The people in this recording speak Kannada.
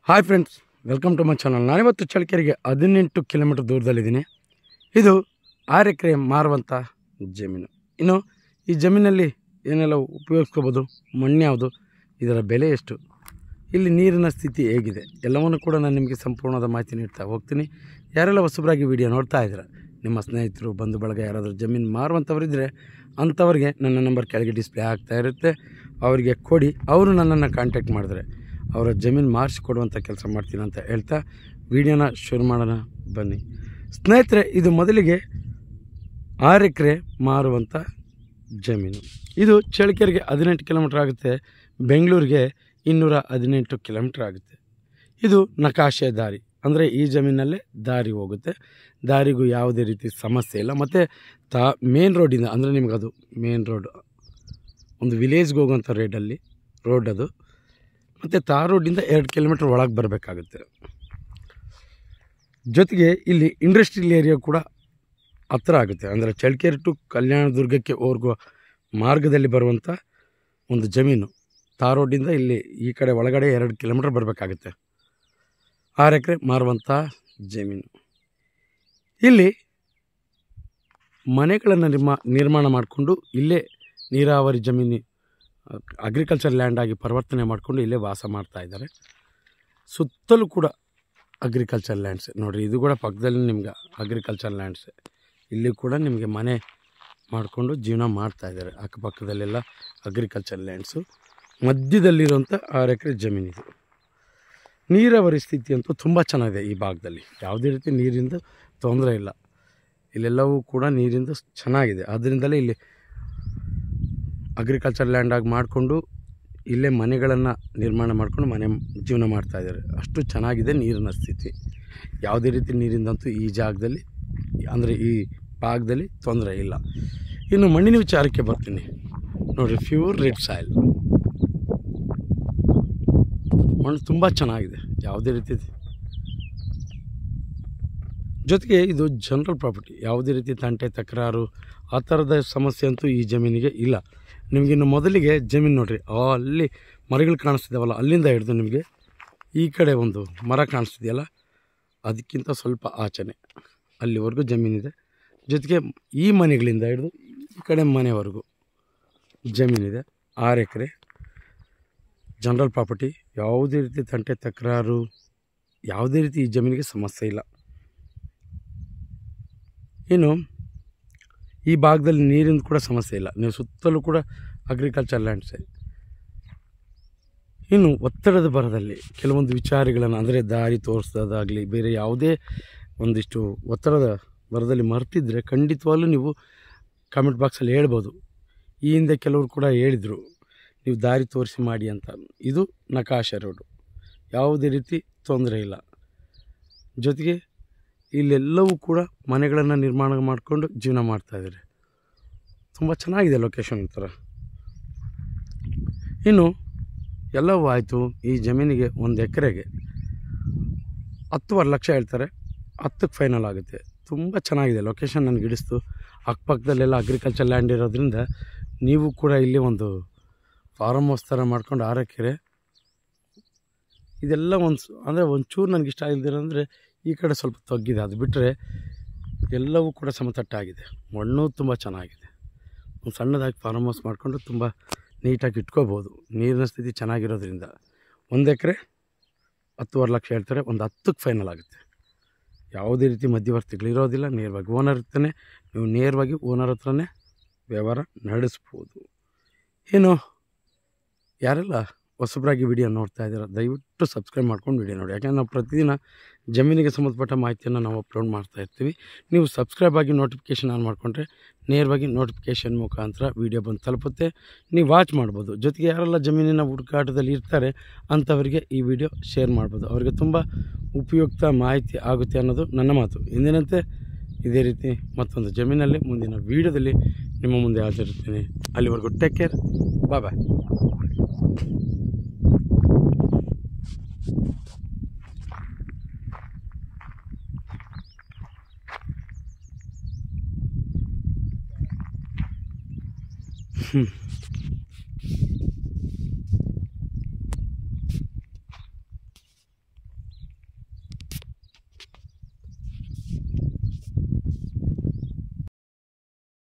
Hi friends, welcome to my channel. ನಾನಿವತ್ತು ಚಳ್ಳಕೆರೆಗೆ 18 ಕಿಲೋಮೀಟರ್ ದೂರದಲ್ಲಿದ್ದೀನಿ. ಇದು 6 ಎಕರೆ ಮಾರುವಂಥ ಜಮೀನು. ಇನ್ನು ಈ ಜಮೀನಲ್ಲಿ ಏನೆಲ್ಲ ಉಪಯೋಗಿಸ್ಕೋಬೋದು, ಮಣ್ಣು ಯಾವುದು, ಇದರ ಬೆಲೆ ಎಷ್ಟು, ಇಲ್ಲಿ ನೀರಿನ ಸ್ಥಿತಿ ಹೇಗಿದೆ, ಎಲ್ಲವನ್ನು ಕೂಡ ನಾನು ನಿಮಗೆ ಸಂಪೂರ್ಣವಾದ ಮಾಹಿತಿ ನೀಡ್ತಾ ಹೋಗ್ತೀನಿ. ಯಾರೆಲ್ಲ ಹೊಸಬರಾಗಿ ವಿಡಿಯೋ ನೋಡ್ತಾ ಇದ್ದೀರಾ, ನಿಮ್ಮ ಸ್ನೇಹಿತರು ಬಂಧು ಬಳಗ ಯಾರಾದರೂ ಜಮೀನು ಮಾರುವಂಥವರಿದ್ದರೆ ಅಂಥವ್ರಿಗೆ ನನ್ನ ನಂಬರ್ ಕೆಳಗೆ ಡಿಸ್ಪ್ಲೇ ಆಗ್ತಾ ಇರುತ್ತೆ. ಅವರಿಗೆ ಕೊಡಿ, ಅವರು ನನ್ನನ್ನು ಕಾಂಟ್ಯಾಕ್ಟ್ ಮಾಡಿದ್ರೆ ಅವರ ಜಮೀನು ಮಾರಿಸಿಕೊಡುವಂಥ ಕೆಲಸ ಮಾಡ್ತೀನಿ ಅಂತ ಹೇಳ್ತಾ ವಿಡಿಯೋನ ಶುರು ಮಾಡೋಣ ಬನ್ನಿ ಸ್ನೇಹಿತರೆ. ಇದು ಮೊದಲಿಗೆ 6 ಎಕರೆ ಮಾರುವಂಥ ಜಮೀನು. ಇದು ಚಳ್ಳಕೆರೆಗೆ 18 ಕಿಲೋಮೀಟ್ರ್ ಆಗುತ್ತೆ, ಬೆಂಗಳೂರಿಗೆ 218 ಕಿಲೋಮೀಟ್ರ್ ಆಗುತ್ತೆ. ಇದು ನಕಾಶೆ ದಾರಿ, ಅಂದರೆ ಈ ಜಮೀನಲ್ಲೇ ದಾರಿ ಹೋಗುತ್ತೆ. ದಾರಿಗೂ ಯಾವುದೇ ರೀತಿ ಸಮಸ್ಯೆ ಇಲ್ಲ. ಮತ್ತು ಮೇನ್ ರೋಡಿಂದ, ಅಂದರೆ ನಿಮಗದು ಮೇನ್ ರೋಡ್, ಒಂದು ವಿಲೇಜ್ಗೆ ಹೋಗುವಂಥ ರೋಡ್ ಅದು. ಮತ್ತು ರೋಡಿಂದ 2 ಕಿಲೋಮೀಟ್ರ್ ಒಳಗೆ ಬರಬೇಕಾಗುತ್ತೆ. ಜೊತೆಗೆ ಇಲ್ಲಿ ಇಂಡಸ್ಟ್ರಿಯಲ್ ಏರಿಯಾ ಕೂಡ ಹತ್ತಿರ ಆಗುತ್ತೆ. ಅಂದರೆ ಚಳ್ಳಕೆರೆ ಟು ಕಲ್ಯಾಣದುರ್ಗಕ್ಕೆ ಹೋಗುವ ಮಾರ್ಗದಲ್ಲಿ ಬರುವಂಥ ಒಂದು ಜಮೀನು. ರೋಡಿಂದ ಇಲ್ಲಿ ಈ ಕಡೆ ಒಳಗಡೆ 2 ಕಿಲೋಮೀಟ್ರ್ ಬರಬೇಕಾಗುತ್ತೆ. 6 ಎಕರೆ ಮಾರುವಂಥ ಜಮೀನು. ಇಲ್ಲಿ ಮನೆಗಳನ್ನು ನಿರ್ಮಾಣ ಮಾಡಿಕೊಂಡು ಇಲ್ಲೇ ನೀರಾವರಿ ಜಮೀನು, ಅಗ್ರಿಕಲ್ಚರ್ ಲ್ಯಾಂಡ್ ಆಗಿ ಪರಿವರ್ತನೆ ಮಾಡಿಕೊಂಡು ಇಲ್ಲೇ ವಾಸ ಮಾಡ್ತಾ ಇದ್ದಾರೆ. ಸುತ್ತಲೂ ಕೂಡ ಅಗ್ರಿಕಲ್ಚರ್ ಲ್ಯಾಂಡ್ಸ್ ನೋಡಿರಿ. ಇದು ಕೂಡ ಪಕ್ಕದಲ್ಲಿ ನಿಮ್ಗೆ ಅಗ್ರಿಕಲ್ಚರ್ ಲ್ಯಾಂಡ್ಸ್. ಇಲ್ಲಿ ಕೂಡ ನಿಮಗೆ ಮನೆ ಮಾಡಿಕೊಂಡು ಜೀವನ ಮಾಡ್ತಾಯಿದ್ದಾರೆ. ಅಕ್ಕಪಕ್ಕದಲ್ಲೆಲ್ಲ ಅಗ್ರಿಕಲ್ಚರ್ ಲ್ಯಾಂಡ್ಸು. ಮಧ್ಯದಲ್ಲಿರುವಂಥ 6 ಎಕರೆ ಜಮೀನಿದು. ನೀರಾವರಿ ಸ್ಥಿತಿ ಅಂತೂ ತುಂಬ ಚೆನ್ನಾಗಿದೆ ಈ ಭಾಗದಲ್ಲಿ. ಯಾವುದೇ ರೀತಿ ನೀರಿಂದ ತೊಂದರೆ ಇಲ್ಲ. ಇಲ್ಲೆಲ್ಲವೂ ಕೂಡ ನೀರಿಂದ ಚೆನ್ನಾಗಿದೆ. ಅದರಿಂದಲೇ ಇಲ್ಲಿ ಅಗ್ರಿಕಲ್ಚರ್ ಲ್ಯಾಂಡಾಗಿ ಮಾಡಿಕೊಂಡು ಇಲ್ಲೇ ಮನೆಗಳನ್ನು ನಿರ್ಮಾಣ ಮಾಡಿಕೊಂಡು ಜೀವನ ಮಾಡ್ತಾಯಿದ್ದಾರೆ. ಅಷ್ಟು ಚೆನ್ನಾಗಿದೆ ನೀರಿನ ಸ್ಥಿತಿ. ಯಾವುದೇ ರೀತಿ ನೀರಿಂದಂತೂ ಈ ಜಾಗದಲ್ಲಿ, ಅಂದರೆ ಈ ಭಾಗದಲ್ಲಿ ತೊಂದರೆ ಇಲ್ಲ. ಇನ್ನು ಮಣ್ಣಿನ ವಿಚಾರಕ್ಕೆ ಬರ್ತೀನಿ. ನೋಡಿರಿ, ಪ್ಯೂರ್ ರೆಡ್ ಸಾಯಿಲ್ ಮಣ್ಣು ತುಂಬ ಚೆನ್ನಾಗಿದೆ. ಯಾವುದೇ ರೀತಿ, ಜೊತೆಗೆ ಇದು ಜನರಲ್ ಪ್ರಾಪರ್ಟಿ. ಯಾವುದೇ ರೀತಿ ತಂಟೆ ತಕರಾರು ಆ ಥರದ ಸಮಸ್ಯೆ ಅಂತೂ ಈ ಜಮೀನಿಗೆ ಇಲ್ಲ. ನಿಮಗಿನ್ನು ಮೊದಲಿಗೆ ಜಮೀನು ನೋಡಿರಿ, ಅಲ್ಲಿ ಮರಗಳು ಕಾಣಿಸ್ತಿದ್ದಾವಲ್ಲ, ಅಲ್ಲಿಂದ ಹಿಡಿದು ನಿಮಗೆ ಈ ಕಡೆ ಒಂದು ಮರ ಕಾಣಿಸ್ತಿದೆಯಲ್ಲ, ಅದಕ್ಕಿಂತ ಸ್ವಲ್ಪ ಆಚೆನೆ ಅಲ್ಲಿವರೆಗೂ ಜಮೀನಿದೆ. ಜೊತೆಗೆ ಈ ಮನೆಗಳಿಂದ ಹಿಡಿದು ಈ ಕಡೆ ಮನೆವರೆಗೂ ಜಮೀನಿದೆ. 6 ಎಕರೆ ಜನರಲ್ ಪ್ರಾಪರ್ಟಿ. ಯಾವುದೇ ರೀತಿ ತಂಟೆ ತಕರಾರು, ಯಾವುದೇ ರೀತಿ ಈ ಜಮೀನಿಗೆ ಸಮಸ್ಯೆ ಇಲ್ಲ. ಇನ್ನು ಈ ಭಾಗದಲ್ಲಿ ನೀರಿನ ಕೂಡ ಸಮಸ್ಯೆ ಇಲ್ಲ. ನೀವು ಸುತ್ತಲೂ ಕೂಡ ಅಗ್ರಿಕಲ್ಚರ್ ಲ್ಯಾಂಡ್ಸೇ. ಇನ್ನು ಒತ್ತಡದ ಬರದಲ್ಲಿ ಕೆಲವೊಂದು ವಿಚಾರಗಳನ್ನು, ಅಂದರೆ ದಾರಿ ತೋರಿಸೋದಾಗಲಿ, ಬೇರೆ ಯಾವುದೇ ಒಂದಿಷ್ಟು ಒತ್ತಡದ ಬರದಲ್ಲಿ ಮರ್ತಿದ್ರೆ ಖಂಡಿತವಾಗ್ಲೂ ನೀವು ಕಾಮೆಂಟ್ ಬಾಕ್ಸಲ್ಲಿ ಹೇಳ್ಬೋದು. ಈ ಹಿಂದೆ ಕೆಲವರು ಕೂಡ ಹೇಳಿದರು, ನೀವು ದಾರಿ ತೋರಿಸಿ ಮಾಡಿ ಅಂತ. ಇದು ನಕಾಶೆ ರೋಡು, ಯಾವುದೇ ರೀತಿ ತೊಂದರೆ ಇಲ್ಲ. ಜೊತೆಗೆ ಇಲ್ಲೆಲ್ಲವೂ ಕೂಡ ಮನೆಗಳನ್ನು ನಿರ್ಮಾಣ ಮಾಡಿಕೊಂಡು ಜೀವನ ಮಾಡ್ತಾಯಿದ್ದಾರೆ. ತುಂಬ ಚೆನ್ನಾಗಿದೆ ಲೊಕೇಶನ್ ಥರ. ಇನ್ನು ಎಲ್ಲವೂ ಆಯಿತು. ಈ ಜಮೀನಿಗೆ 1 ಎಕರೆಗೆ 10.5 ಲಕ್ಷ ಹೇಳ್ತಾರೆ. 10ಕ್ಕೆ ಫೈನಲ್ ಆಗುತ್ತೆ. ತುಂಬ ಚೆನ್ನಾಗಿದೆ ಲೊಕೇಶನ್. ನನಗೆ ಹಿಡಿಸ್ತು. ಅಕ್ಕಪಕ್ಕದಲ್ಲೆಲ್ಲ ಅಗ್ರಿಕಲ್ಚರ್ ಲ್ಯಾಂಡ್ ಇರೋದ್ರಿಂದ ನೀವು ಕೂಡ ಇಲ್ಲಿ ಒಂದು ಫಾರಮ್ ಹೌಸ್ ಥರ ಮಾಡ್ಕೊಂಡು 6 ಎಕರೆ ಇದೆಲ್ಲ ಅಂದರೆ ಒಂಚೂರು ನನಗೆ ಇಷ್ಟ ಇಲ್ದಿರಂದರೆ ಈ ಕಡೆ ಸ್ವಲ್ಪ ತಗ್ಗಿದೆ. ಅದು ಬಿಟ್ಟರೆ ಎಲ್ಲವೂ ಕೂಡ ಸಮತಟ್ಟಾಗಿದೆ. ಮಣ್ಣು ತುಂಬ ಚೆನ್ನಾಗಿದೆ. ಒಂದು ಸಣ್ಣದಾಗಿ ಫಾರ್ಮ್ ಹೌಸ್ ಮಾಡಿಕೊಂಡು ತುಂಬ ನೀಟಾಗಿ ಇಟ್ಕೋಬೋದು. ನೀರಿನ ಸ್ಥಿತಿ ಚೆನ್ನಾಗಿರೋದ್ರಿಂದ 1 ಎಕರೆ 10.5 ಲಕ್ಷ ಹೇಳ್ತಾರೆ. ಒಂದು 10ಕ್ಕೆ ಫೈನಲ್ ಆಗುತ್ತೆ. ಯಾವುದೇ ರೀತಿ ಮಧ್ಯವರ್ತಿಗಳಿರೋದಿಲ್ಲ. ನೇರವಾಗಿ ಓನರ್ ಇರ್ತಾನೆ. ನೀವು ನೇರವಾಗಿ ಓನರ್ ಹತ್ರನೇ ವ್ಯವಹಾರ ನಡೆಸ್ಬೋದು. ಏನು ಯಾರೆಲ್ಲ ಹೊಸಬರಾಗಿ ವಿಡಿಯೋ ನೋಡ್ತಾ ಇದ್ದೀರ, ದಯವಿಟ್ಟು ಸಬ್ಸ್ಕ್ರೈಬ್ ಮಾಡ್ಕೊಂಡು ವಿಡಿಯೋ ನೋಡಿ. ಯಾಕೆಂದರೆ ನಾವು ಪ್ರತಿದಿನ ಜಮೀನಿಗೆ ಸಂಬಂಧಪಟ್ಟ ಮಾಹಿತಿಯನ್ನು ನಾವು ಅಪ್ಲೋಡ್ ಮಾಡ್ತಾ ಇರ್ತೀವಿ. ನೀವು ಸಬ್ಸ್ಕ್ರೈಬ್ ಆಗಿ ನೋಟಿಫಿಕೇಷನ್ ಆನ್ ಮಾಡಿಕೊಂಡ್ರೆ ನೇರವಾಗಿ ನೋಟಿಫಿಕೇಷನ್ ಮುಖಾಂತರ ವಿಡಿಯೋ ಬಂದು ತಲುಪುತ್ತೆ. ನೀವು ವಾಚ್ ಮಾಡ್ಬೋದು. ಜೊತೆಗೆ ಯಾರೆಲ್ಲ ಜಮೀನಿನ ಹುಡುಕಾಟದಲ್ಲಿ ಇರ್ತಾರೆ ಅಂಥವರಿಗೆ ಈ ವಿಡಿಯೋ ಶೇರ್ ಮಾಡ್ಬೋದು. ಅವರಿಗೆ ತುಂಬ ಉಪಯುಕ್ತ ಮಾಹಿತಿ ಆಗುತ್ತೆ ಅನ್ನೋದು ನನ್ನ ಮಾತು. ಎಂದಿನಂತೆ ಇದೇ ರೀತಿ ಮತ್ತೊಂದು ಜಮೀನಲ್ಲಿ ಮುಂದಿನ ವಿಡಿಯೋದಲ್ಲಿ ನಿಮ್ಮ ಮುಂದೆ ಹಾಜರಿರ್ತೀನಿ. ಅಲ್ಲಿವರೆಗೂ ಟೇಕ್ ಕೇರ್, ಬಾಯ್ ಬಾಯ್.